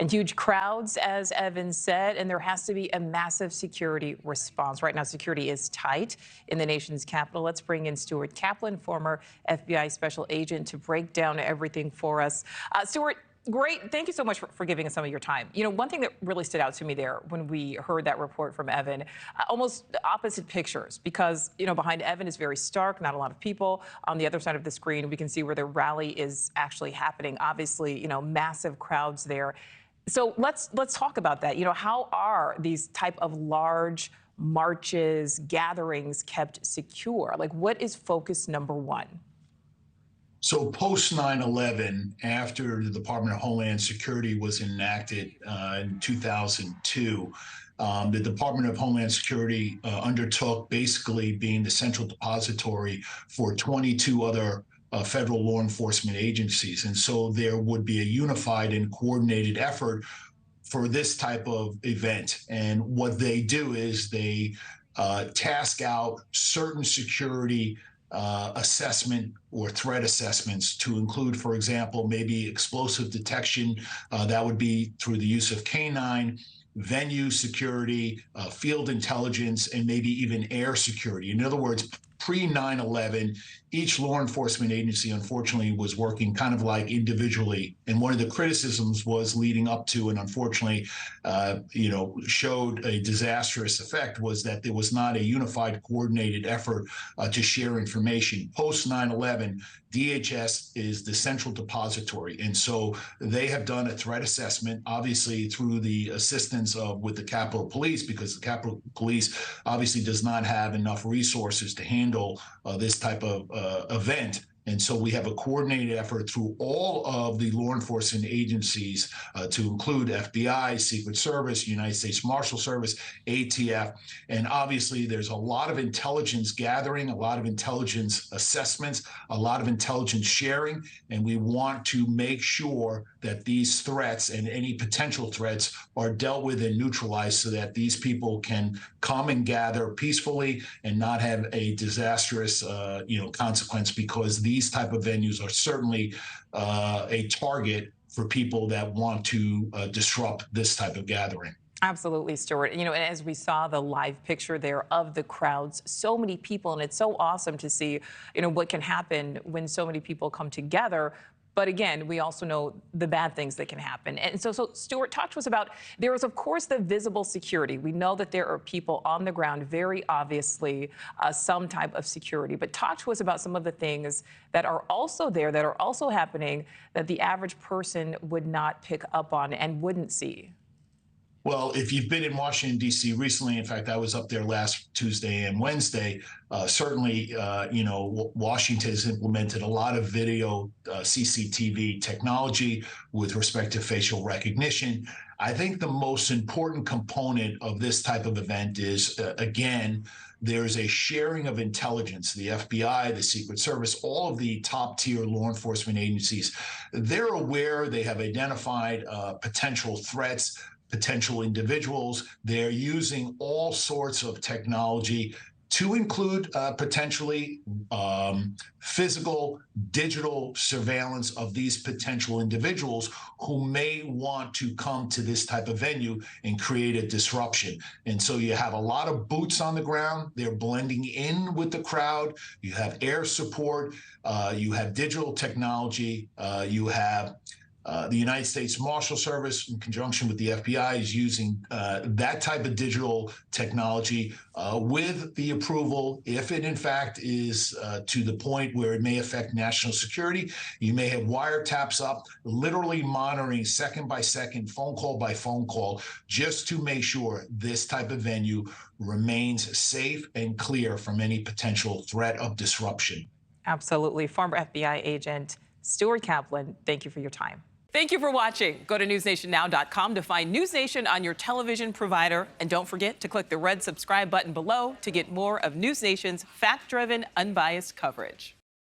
And huge crowds, as Evan said, and there has to be a massive security response. Right now, security is tight in the nation's capital. Let's bring in Stuart Kaplan, former FBI special agent, to break down everything for us. Stuart, great. Thank you so much for giving us some of your time. You know, one thing that really stood out to me there when we heard that report from Evan, almost opposite pictures, because, you know, behind Evan is very stark, not a lot of people. On the other side of the screen, we can see where the rally is actually happening. Obviously, you know, massive crowds there. So let's talk about that. You know, how are these type of large marches, gatherings kept secure? Like, what is focus number one? So post 9/11, after the Department of Homeland Security was enacted in 2002, the Department of Homeland Security undertook basically being the central depository for 22 other federal law enforcement agencies. And so there would be a unified and coordinated effort for this type of event. And what they do is they task out certain security assessment or threat assessments to include, for example, maybe explosive detection. That would be through the use of canine, venue security, field intelligence, and maybe even air security. In other words, pre 9/11, each law enforcement agency, unfortunately, was working kind of like individually. And one of the criticisms was leading up to, and unfortunately, showed a disastrous effect, was that there was not a unified, coordinated effort to share information. Post 9/11, DHS is the central depository. And so they have done a threat assessment, obviously through the assistance with the Capitol Police, because the Capitol Police obviously does not have enough resources to handle this type of event. And so we have a coordinated effort through all of the law enforcement agencies to include FBI, Secret Service, United States Marshal Service, ATF. And obviously there's a lot of intelligence gathering, a lot of intelligence assessments, a lot of intelligence sharing. And we want to make sure that these threats and any potential threats are dealt with and neutralized so that these people can come and gather peacefully and not have a disastrous consequence, because these type of venues are certainly a target for people that want to disrupt this type of gathering. Absolutely, Stuart. You know, and as we saw the live picture there of the crowds, so many people, and it's so awesome to see, you know, what can happen when so many people come together. But again, we also know the bad things that can happen. And so Stuart, talk to us about, there is, of course, the visible security. We know that there are people on the ground, very obviously, some type of security. But talk to us about some of the things that are also there, that are also happening, that the average person would not pick up on and wouldn't see. Well, if you've been in Washington, D.C. recently, in fact, I was up there last Tuesday and Wednesday, certainly, Washington has implemented a lot of video CCTV technology with respect to facial recognition. I think the most important component of this type of event is, again, there's a sharing of intelligence. The FBI, the Secret Service, all of the top tier law enforcement agencies, they're aware, they have identified potential threats, potential individuals. They're using all sorts of technology to include potentially physical, digital surveillance of these potential individuals who may want to come to this type of venue and create a disruption. And so you have a lot of boots on the ground. They're blending in with the crowd. You have air support. You have digital technology. You have the United States Marshal Service, in conjunction with the FBI, is using that type of digital technology with the approval. If it, in fact, is to the point where it may affect national security, you may have wiretaps up, literally monitoring second by second, phone call by phone call, just to make sure this type of venue remains safe and clear from any potential threat of disruption. Absolutely. Former FBI agent Stuart Kaplan, thank you for your time. Thank you for watching. Go to newsnationnow.com to find News Nation on your television provider. And don't forget to click the red subscribe button below to get more of News Nation's fact-driven, unbiased coverage.